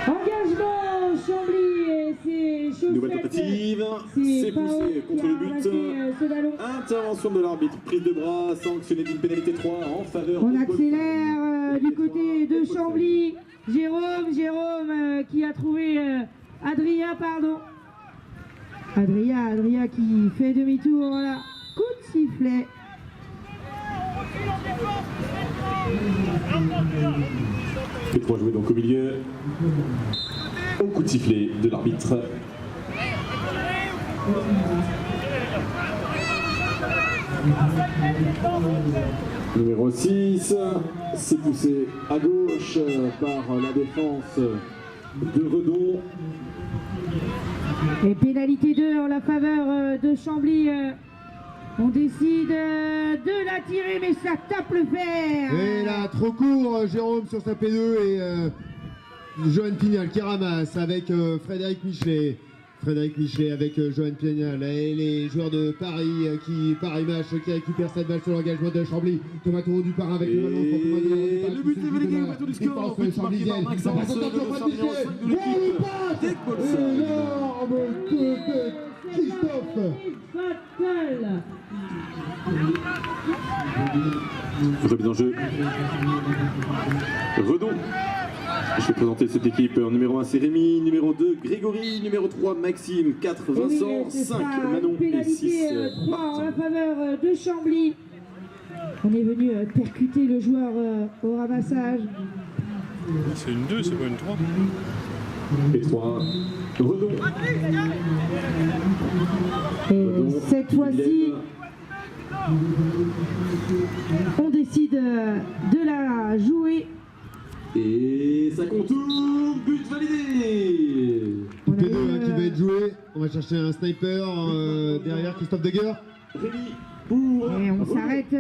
Engagement Chambly et ses chaussettes. Nouvelle tentative, c'est poussé contre le but. Intervention de l'arbitre, prise de bras, sanctionnée d'une pénalité 3 en faveur. On accélère du côté de Chambly. Jérôme qui a trouvé Adrien, pardon. Adrien qui fait demi-tour, voilà. Coup de sifflet. Les 3 joués donc au milieu. Au coup de sifflet de l'arbitre. Numéro 6, c'est poussé à gauche par la défense de Redon. Et pénalité 2 en la faveur de Chambly. On décide de la tirer, mais ça tape le fer. Et là, trop court, Jérôme sur sa P2 et Johan Pignal qui ramasse avec Frédéric Michelet. Frédéric Michelet avec Johan Pignal et les joueurs de Paris Paris Match qui récupèrent cette balle sur l'engagement de Chambly. Thomas Taureau du Parrain avec le ballon. Le but est validé, l'ouverture du score. But marqué par Maxence énorme coup de Christophe. Remise en jeu. Redon. Je vais présenter cette équipe. En numéro 1, c'est Rémi. Numéro 2, Grégory. Numéro 3, Maxime. 4, Vincent. 5, Manon. Et 6, 3 en la faveur de Chambly. On est venu percuter le joueur au ramassage. C'est une 2, c'est pas une 3. Et 3, Redon. Et cette fois-ci, on décide de la jouer. Et ça contourne, but validé. P2 qui va être joué. On va chercher un sniper derrière Christophe Degueur. Rémi pour. Et on s'arrête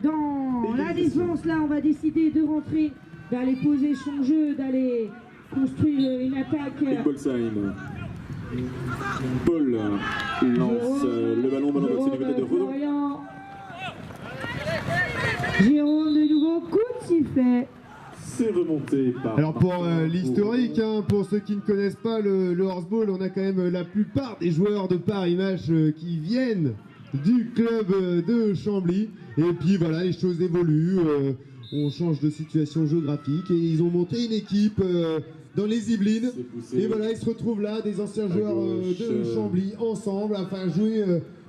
dans la défense. Là, on va décider de rentrer, d'aller poser son jeu, d'aller construire une attaque. Egbolsheim. Paul lance le ballon du côté de Redon. Jérôme, de nouveau, coup de sifflet. C'est remonté par. Alors pour l'historique, pour ceux qui ne connaissent pas le horseball, on a quand même la plupart des joueurs de Paris Match qui viennent du club de Chambly. Et puis voilà, les choses évoluent, on change de situation géographique et ils ont monté une équipe dans les Yvelines. Et voilà, ils se retrouvent là, des anciens joueurs de Chambly ensemble afin de jouer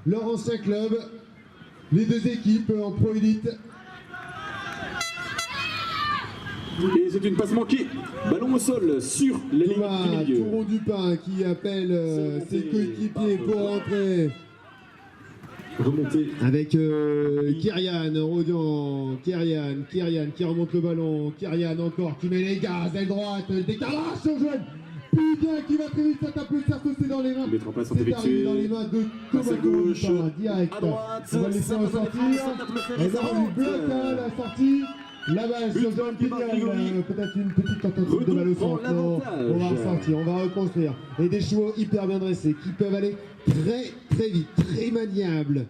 leur ancien club. Les deux équipes en Pro Elite. Et c'est une passe manquée. Ballon au sol sur la ligne du milieu. Taureau du Pain qui appelle ses coéquipiers pour rentrer. Remonté. Avec Kyrian, Rodian, Kyrian qui remonte le ballon. Kyrian encore qui met les gaz, aile droite, décalage sur jeune. Plus bien qui va très vite, ça tape le cercle, c'est dans les mains. Les 3 passes sont C'est effectuées. arrivé dans les mains de Passe à gauche, direct. à droite. On va le laisser en sortir. Et là on lui bloque la sortie. La balle sur Jean Pignal, peut-être une petite tentative de balle au centre. On va ressortir, on va reconstruire. Et des chevaux hyper bien dressés qui peuvent aller très vite, très maniables,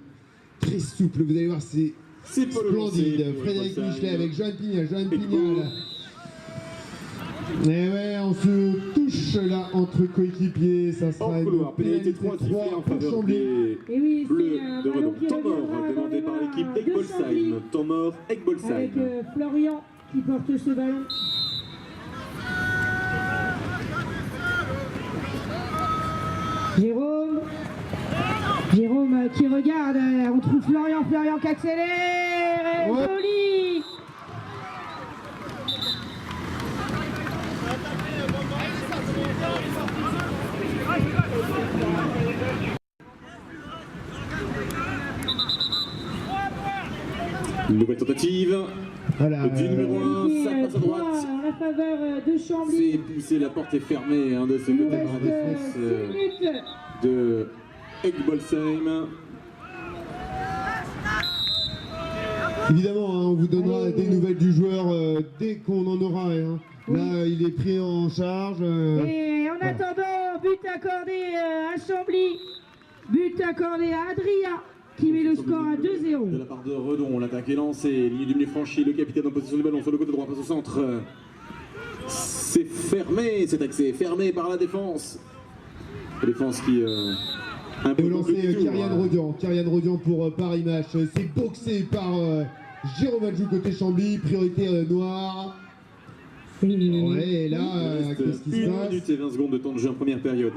très souples. Vous allez voir, c'est splendide. Frédéric Michelet avec Johan Pignal. Et ouais, on se touche là entre coéquipiers. Ça sera une pénalité 3 pour Chambly. Et oui, Bleu c'est de un ballon Redon. qui Temps mort reviendra demandé par l'équipe de Chambly. Egbolsheim. Temps mort Egbolsheim. Avec Florian qui porte ce ballon. Jérôme qui regarde, on trouve Florian qui accélère, joli. Une nouvelle tentative. Voilà, Du numéro 1, ça passe à droite. En la faveur de Chambly. C'est poussé, la porte est fermée de ce Il nous côté par la reste défense 6 minutes. de Egbolsheim. Évidemment, on vous donnera des nouvelles du joueur dès qu'on en aura. Là, il est pris en charge. Et en attendant, but accordé à Chambly, but accordé à Adrien, qui met le score à 2-0. De la part de Redon, l'attaque est lancée, ligne du milieu franchi, le capitaine en position du ballon sur le côté droit, passe au centre. C'est fermé, cet accès est fermé par la défense. La défense qui Et au lancer Kyrian Rodian pour Paris Match. C'est boxé par Jérôme Adjou côté Chambly, priorité noire. Ouais, et là, qu'est-ce qui se passe? 1 minute et 20 secondes de temps de jeu en première période.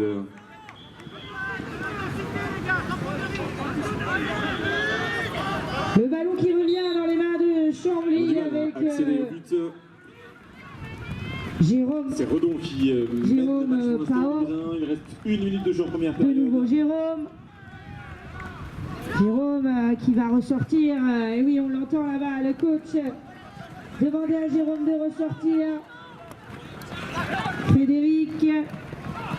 Le ballon qui revient dans les mains de Chambly avec Jérôme. C'est Redon qui Jérôme Pao. Il reste 1 minute de jeu en première De période. nouveau Jérôme. Jérôme qui va ressortir. Et oui, on l'entend là-bas. Le coach demandait à Jérôme de ressortir. Frédéric.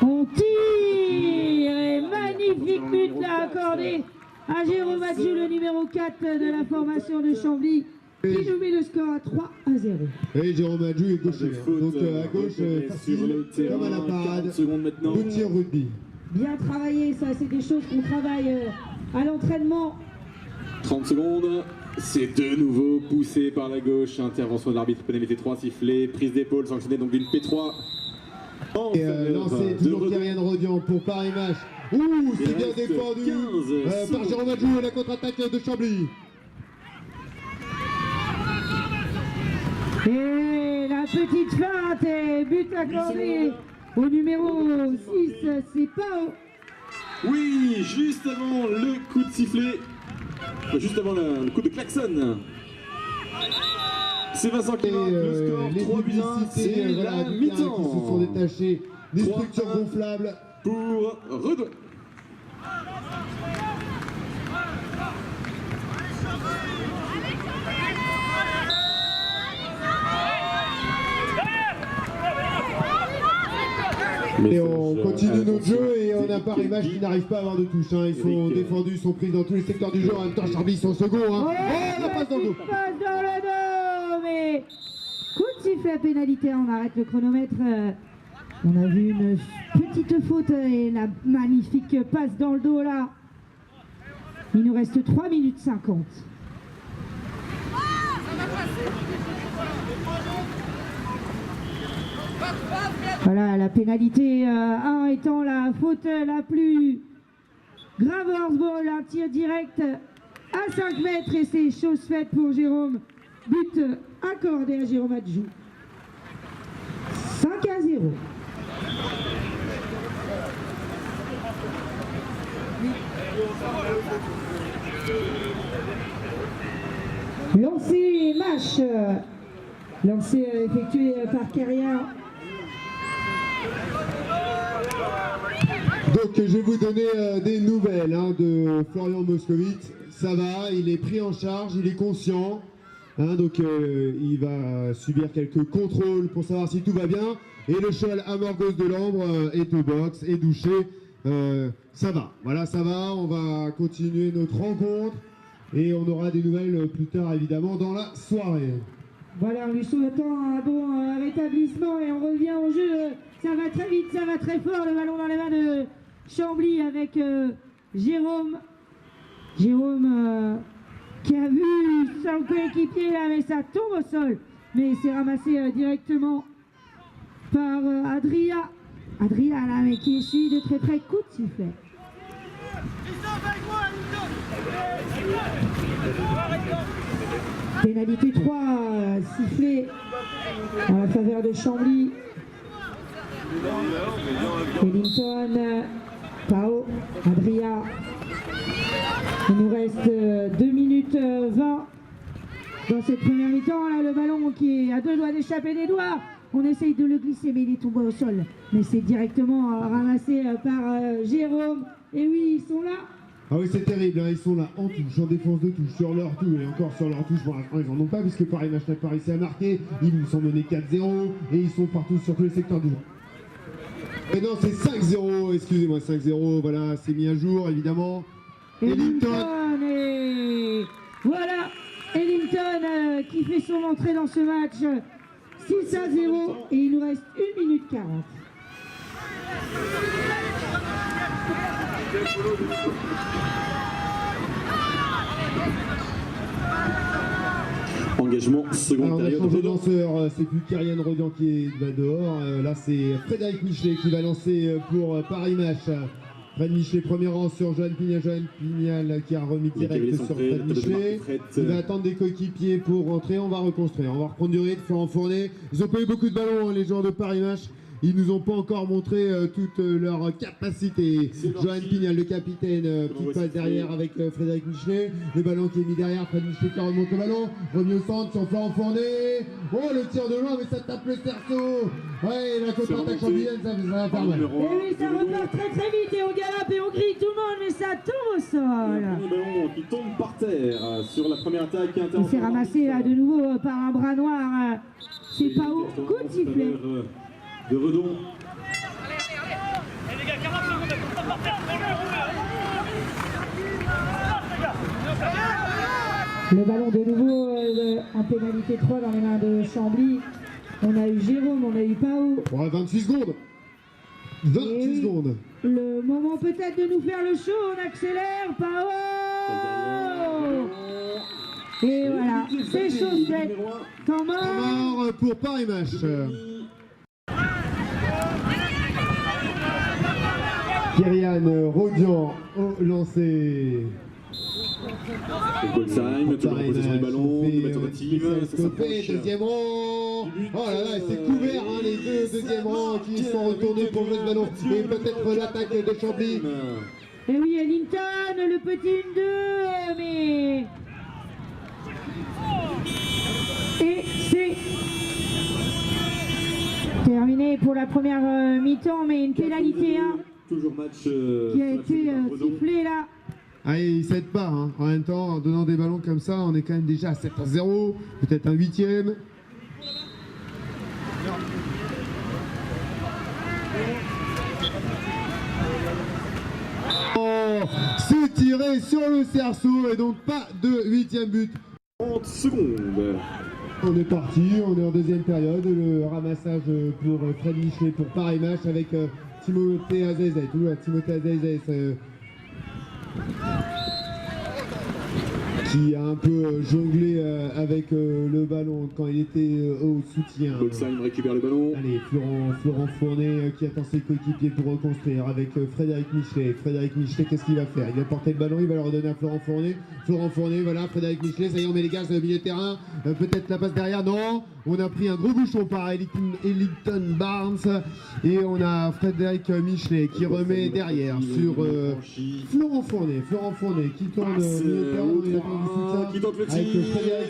On tire. Et magnifique but là accordé à Jérôme Adjou, le numéro 4 de la formation de Chambly, qui nous met le score à 3-0. Et Jérôme Adjou est gaucher. Donc à gauche, facile, comme à la parade. Coup de tir rugby. Bien travaillé, ça, c'est des choses qu'on travaille à l'entraînement. 30 secondes. C'est de nouveau poussé par la gauche. Intervention de l'arbitre, pénalité 3 sifflée. Prise d'épaule sanctionnée donc d'une P3. Et lancé toujours Kyrian Rodian pour Paris Match. Ouh, c'est bien défendu par Jérôme Adjou, la contre-attaque de Chambly. Et la petite feinte et but accordé au numéro 6, c'est Pao. Oui, juste avant le coup de sifflet. Juste avant le coup de klaxon. C'est Vincent qui marque le score, 3-1, c'est la mi-temps. Qui se sont détachés des structures gonflables. Pour Redon. Et on continue notre jeu et on a Paris Match qui n'arrive pas à avoir de touche. Ils sont défendus, ils sont pris dans tous les secteurs du jeu. En même temps, Chambly, ils sont second. Oh, la passe dans le dos. Passe dans le dos, mais coup de sifflet pénalité, on arrête le chronomètre. On a vu une petite faute et la magnifique passe dans le dos là. Il nous reste 3 minutes 50. Voilà, la pénalité 1 étant la faute la plus grave. Horsball, un tir direct à 5 mètres et c'est chose faite pour Jérôme. But accordé à Jérôme Adjou. 5-0. Lancé match. Lancé effectué par Carrière. Donc je vais vous donner des nouvelles de Florian Moscovitz. Ça va, il est pris en charge, il est conscient. Donc il va subir quelques contrôles pour savoir si tout va bien. Et le cheval à mort gauche de l'ambre est au box, est douché. Ça va, voilà, ça va. On va continuer notre rencontre. Et on aura des nouvelles plus tard, évidemment, dans la soirée. Voilà, en lui souhaitant un bon rétablissement et on revient au jeu. Ça va très vite, ça va très fort. Le ballon dans les mains de Chambly avec Jérôme. Jérôme qui a vu son coéquipier là, mais ça tombe au sol. Mais c'est ramassé directement par Adria. Adria là, mais qui suit de très près, coup de sifflet. Pénalité 3 sifflée en la faveur de Chambly. Ellington, Pao, Adria. Il nous reste 2 minutes 20 dans cette première mi-temps. Là, le ballon qui est à 2 doigts d'échapper des doigts. On essaye de le glisser, mais il est tombé au sol. Mais c'est directement ramassé par Jérôme. Et oui, ils sont là. Ah oui, c'est terrible, ils sont là en touche, en défense de touche, sur leur touche, et encore sur leur touche, bon, ils n'en ont pas puisque Paris Match n'a pas réussi à marquer, ils nous sont menés 4-0 et ils sont partout sur tous les secteurs du jeu. Et non, c'est 5-0, excusez-moi, 5-0, voilà, c'est mis à jour évidemment. Ellington et voilà, Ellington qui fait son entrée dans ce match, 6-0 et il nous reste 1 minute 40. Engagement, seconde Alors on a période. changé de lanceur, c'est plus Kyrian Rodian qui va dehors. Là c'est Frédéric Michelet qui va lancer pour Paris Match. Fred Michelet, premier rang sur Johan Pignal qui a remis direct sur Fred Michelet. Il va attendre des coéquipiers pour rentrer. On va reconstruire, on va reprendre du rythme, Florent Fournet. Ils ont pas eu beaucoup de ballons, hein, les joueurs de Paris Match. Ils nous ont pas encore montré toute leur capacité. Johan Pignal, le capitaine, qui passe derrière avec Frédéric Michelet. Le ballon qui est mis derrière, Fred Michelet qui remonte le ballon. Remis au centre sur Florent Fournet. Oh, le tir de loin, mais ça tape le cerceau. Ouais, la contre-attaque chamblienne, ça va faire mal. Et oui, ça repart très très vite et on galope et on grille tout le monde, mais ça tombe au sol. Le ballon qui tombe par terre sur la première attaque. Il s'est ramassé de nouveau par un bras noir. C'est pas au coup de sifflet. De Redon. Le ballon de nouveau en pénalité 3 dans les mains de Chambly. On a eu Jérôme, on a eu Pao. Ouais, 28 secondes. 28 secondes. Le moment peut-être de nous faire le show, on accélère, Pao. Et voilà, c'est chose faite. Temps mort pour Paris Match. Kyrian Rodian au lancer. Golsheim, toujours en possession du ballon, tentative, ça s'approche. Deuxième rang. Oh là là, c'est couvert, hein, les deux deuxième rangs qui sont retournés pour jouer ce ballon. Et peut-être l'attaque de Chambly. Et oui, Ellington, le petit 1-2, mais... Et c'est terminé pour la première mi-temps, mais une pénalité 1 toujours match qui a été sifflé là. Ah, il s'aide pas, hein. En même temps, en donnant des ballons comme ça, on est quand même déjà à 7-0, peut-être un 8e. Oh, c'est tiré sur le cerceau et donc pas de 8e but. 30 secondes. On est parti, on est en deuxième période, le ramassage pour Fred Michelet pour Paris Match avec Timothée Azezet, Timothée Azezet qui a un peu jonglé avec le ballon quand il était au soutien. Golsheim récupère le ballon. Allez, Florent Fournet qui attend ses coéquipiers pour reconstruire avec Frédéric Michelet. Frédéric Michelet, qu'est-ce qu'il va faire? Il va porter le ballon, il va le redonner à Florent Fournet. Florent Fournet, voilà, Frédéric Michelet, ça y est, on met les gaz au milieu de terrain. Peut-être la passe derrière, non. On a pris un gros bouchon par Ellington Barnes. Et on a Frédéric Michelet qui remet derrière sur Florent Fournet. Florent Fournet qui tourne au milieu de terrain. Qui tente le tir,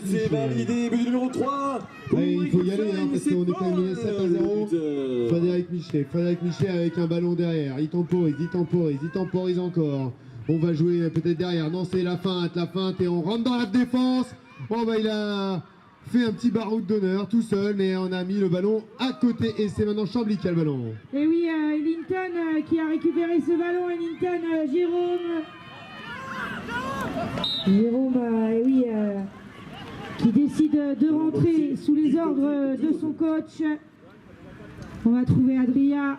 c'est validé, but numéro 3. Ouais, il faut y aller hein, parce qu'on est quand même 7-0. Frédéric Michelet avec un ballon derrière, il temporise encore. On va jouer peut-être derrière, non c'est la feinte et on rentre dans la défense. Bon bah il a fait un petit baroud d'honneur tout seul et on a mis le ballon à côté et c'est maintenant Chambly qui a le ballon. Et oui, Ellington qui a récupéré ce ballon, Ellington, Jérôme, et oui, qui décide de rentrer sous les ordres de son coach. On va trouver Adria.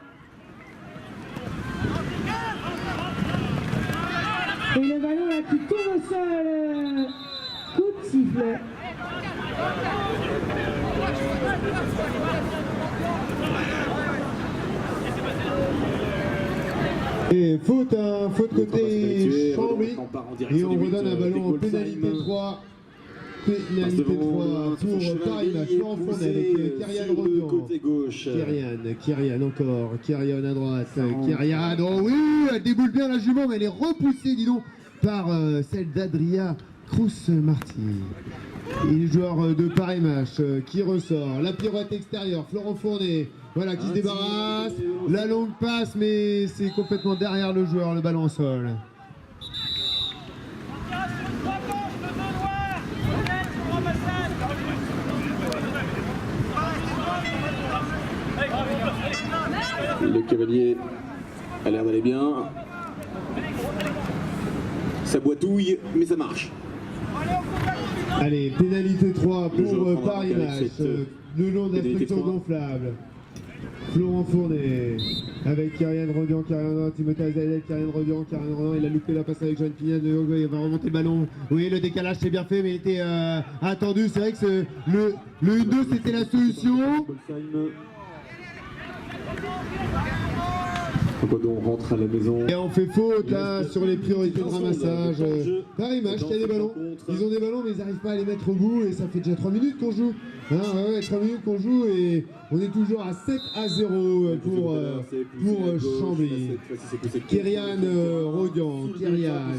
Et le ballon là qui tombe au sol, coup de sifflet. Et faute côté Chambly. Et on redonne un ballon en pénalité 3. Pénalité 3 pour Paris Match. Florent Fournet avec Kyrian Rodian. Côté gauche. Kyrian encore. Kyrian à droite. Kyrian, oh oui, elle déboule bien la jument, mais elle est repoussée, dis donc, par celle d'Adria Cruz-Marty. Et le joueur de Paris Match qui ressort. La pirouette extérieure, Florent Fournet. Voilà, qui se débarrasse. La longue passe, mais c'est complètement derrière le joueur, le ballon au sol. Le cavalier a l'air d'aller bien. Ça boitouille, mais ça marche. Allez, pénalité 3 pour Paris Match. Le long de la structure gonflable. Florent Fournet avec Kyrian Rodian, Timothée Azadel, Kyrian Rodian, il a loupé la passe avec Johan Pignat, il va remonter le ballon. Oui, le décalage c'est bien fait, mais il était attendu. C'est vrai que le 1-2 c'était la solution. On rentre à la maison. Et on fait faute là sur les priorités de ramassage. Paris Match qui a des ballons. Ils ont des ballons mais ils n'arrivent pas à les mettre au bout et ça fait déjà 3 minutes qu'on joue. Hein, ouais, 3 minutes qu'on joue et on est toujours à 7-0 pour Chambly. Kyrian Rodian, Kyrian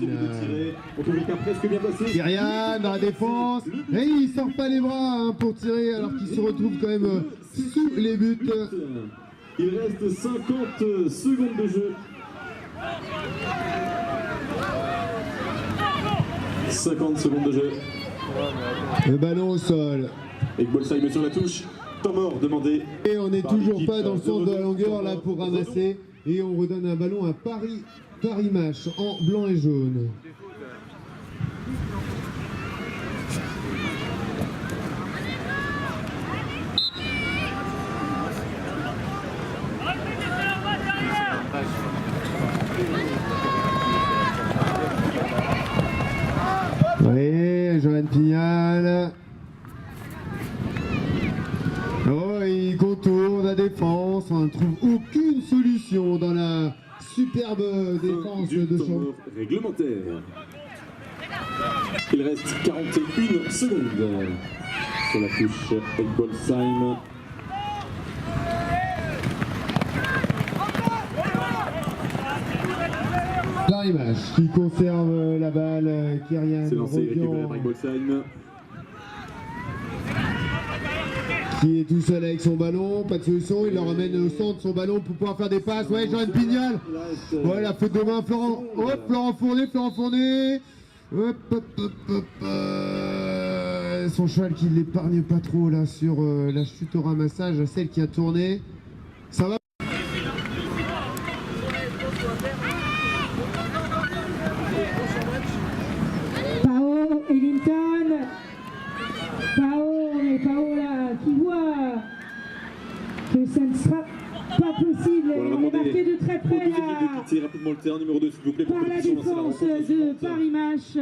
dans la défense. Et il sort pas les bras hein, pour tirer alors qu'il se retrouve quand même sous les buts. Il reste 50 secondes de jeu. 50 secondes de jeu. Le ballon au sol. Et Bolsheim sur la touche. Temps mort demandé. Et on n'est toujours pas dans le sens de la longueur là pour ramasser. Et on redonne un ballon à Paris Match en blanc et jaune. Oui, Johan Pignal. Oh, il contourne la défense. On ne trouve aucune solution dans la superbe défense de Chambly. Réglementaire. Il reste 41 secondes sur la touche Egbolsheim. Paris Match qui conserve la balle, Kyrian C'est lancé, récupéré Rodian par Egbolsheim. qui est tout seul avec son ballon, pas de solution, il le ramène au centre son ballon pour pouvoir faire des passes. Ouais, Johan Pignal. Ouais, la faute de main, Florent. Hop, Florent Fournet. Hop, hop, hop, hop. Son cheval qui ne l'épargne pas trop là sur la chute au ramassage, celle qui a tourné. Ça va. Pao, Ellington. Pao là, qui voit que ça ne sera pas possible. On est marqué de très près là. Quitter rapidement le terrain, numéro 2 s'il vous plaît. Par la défense de Paris Match.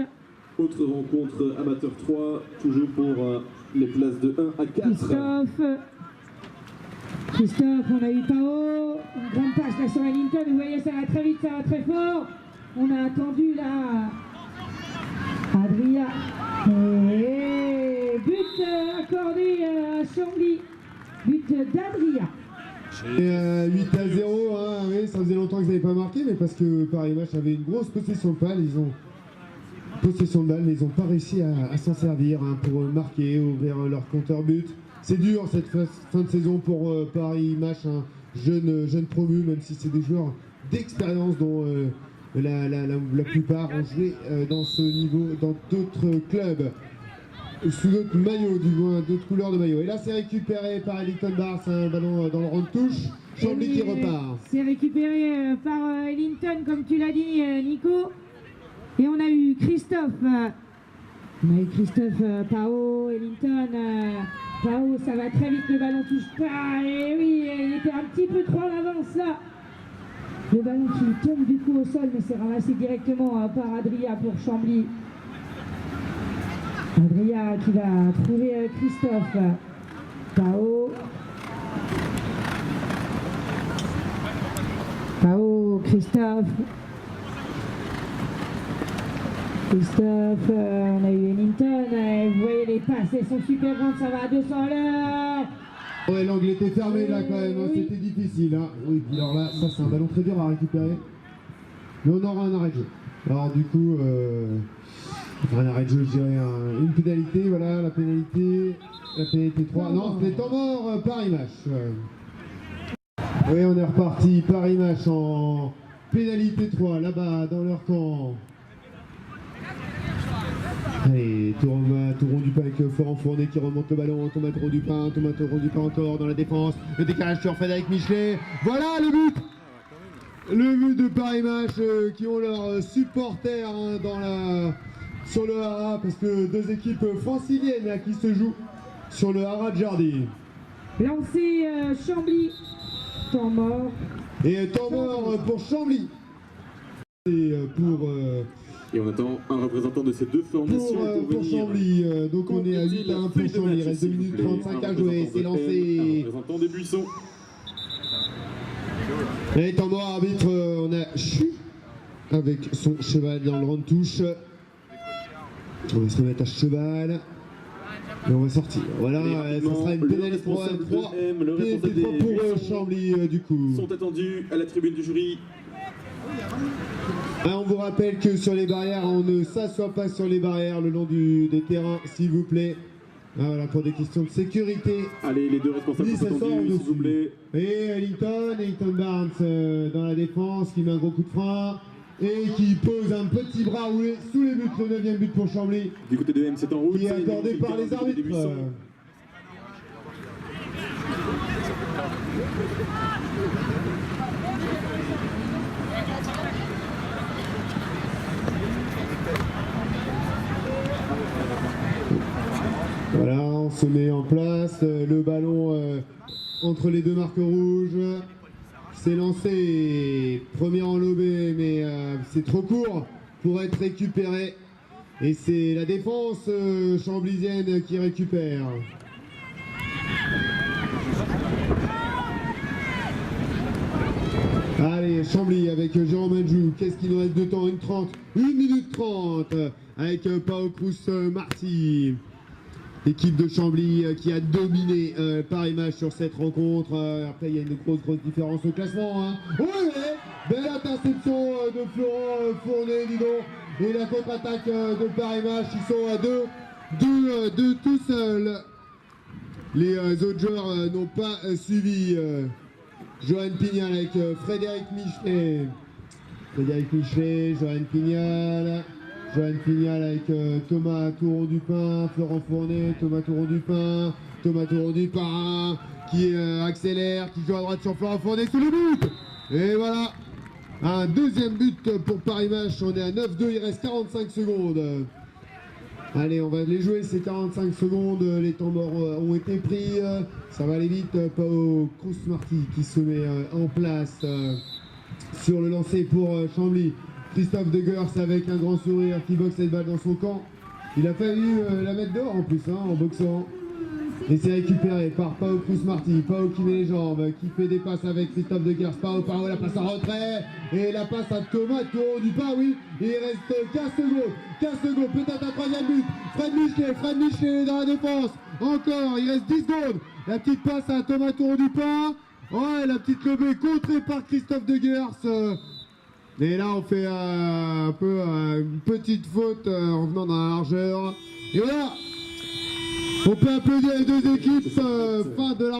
Autre rencontre amateur 3, toujours pour les places de 1 à 4. Christophe, on a eu Pao, une grande passe là sur Ellington, vous voyez ça va très vite, ça va très fort. On a attendu là Adria. Et but accordé à Chambly, but d'Adria. 8-0, hein, oui, ça faisait longtemps qu'ils n'avaient pas marqué, mais parce que Paris Match avait une grosse possession de balle, mais ils n'ont pas réussi à s'en servir hein, pour marquer, ouvrir leur compteur but. C'est dur cette fin de saison pour Paris Match, hein, jeune promu, même si c'est des joueurs d'expérience dont la plupart ont joué dans ce niveau, dans d'autres clubs, sous d'autres maillots, du moins d'autres couleurs de maillots. Et là c'est récupéré par Ellington Barr, c'est un ballon dans le rond de touche, Chambly qui repart. C'est récupéré par Ellington, comme tu l'as dit Nico. Et on a eu Christophe. Pao, Ellington. Pao, ça va très vite, le ballon touche pas. Et oui, il était un petit peu trop en avance là. Le ballon qui tombe du coup au sol, mais c'est ramassé directement par Adria pour Chambly. Adria qui va trouver Christophe. Pao, Christophe, on a eu Ellington, vous voyez les passes, elles sont super grandes, ça va à 200 à l'heure. Ouais, l'angle était fermé là quand même, hein, c'était difficile. Hein. Oui, alors là, ça c'est un ballon très dur à récupérer. Mais on aura un arrêt de jeu. Alors du coup, un arrêt de jeu, je dirais une pénalité, voilà, la pénalité 3. Non, c'était temps mort, Paris Match. Oui, on est reparti, Paris Match en pénalité 3, là-bas, dans leur camp. Allez, Touron du Pain avec Florent Fournet qui remonte le ballon, Thomas Touron du Pain encore dans la défense, le décalage sur Frédéric Michelet, voilà le but. Le but de Paris Match qui ont leurs supporters hein, sur le Hara, parce que deux équipes franciliennes là, qui se jouent sur le Hara de Jardy. Lancé Chambly Temps mort. Et temps mort pour Chambly. Et Et on attend un représentant de ces deux formations pour Chambly. Donc on est à 8-1 pour Chambly. Il reste 2 minutes 35 à jouer. C'est lancé. Un représentant des Buissons. Et temps mort arbitre, on a Chu avec son cheval dans le rang de touche. On va se remettre à cheval. Et on va sortir. Voilà, ça sera une pénalité 3 pour Chambly du coup. Sont attendus à la tribune du jury. On vous rappelle que sur les barrières, on ne s'assoit pas sur les barrières le long des terrains, s'il vous plaît. Voilà, pour des questions de sécurité. Allez, les deux responsables sont attendus, s'il vous plaît. Et Ellington Barnes dans la défense qui met un gros coup de frein et qui pose un petit bras roulé sous les buts, le 9e but pour Chambly. Du côté de M, c'est en route. Qui est accordé par les arbitres. Voilà, on se met en place, le ballon entre les deux marques rouges, c'est lancé, premier enlobé, mais c'est trop court pour être récupéré, et c'est la défense chamblisienne qui récupère. Allez, Chambly avec Jérôme Adjou, qu'est-ce qu'il nous reste de temps? 1 minute 30 avec Pao Cruz Marty. Équipe de Chambly qui a dominé par image sur cette rencontre. Après, il y a une grosse différence au classement. Hein. Oui, belle interception de Florent Fournet, dis donc. Et la contre-attaque de Paris-Match, ils sont à deux tout seuls. Les autres joueurs n'ont pas suivi. Johan Pignal avec Frédéric Michelet. Johan Pignal. Johan Pignal avec Thomas Touron-Dupin, Florent Fournet, Thomas Touron-Dupin qui accélère, qui joue à droite sur Florent Fournet sous le but. Et voilà, un deuxième but pour Paris-Match, on est à 9-2, il reste 45 secondes. Allez, on va les jouer ces 45 secondes, les temps morts ont été pris, ça va aller vite. Pao Cruz Marty qui se met en place sur le lancer pour Chambly. Christophe De Gers avec un grand sourire qui boxe cette balle dans son camp. Il a fallu la mettre dehors en plus en boxant. Et c'est récupéré par Pao Cruz Marty. Pao qui met les jambes, qui fait des passes avec Christophe De Gers. Pao la passe en retrait. Et la passe à Thomas Touron-Dupin, oui. Et il reste 15 secondes. Peut-être un troisième but. Fred Michelet dans la défense. Encore, il reste 10 secondes. La petite passe à Thomas Touron-Dupin. Ouais, la petite levée contrée par Christophe De Gers. Et là, on fait un peu une petite faute en venant dans la largeur. Et voilà, on peut applaudir les deux équipes. Fin de la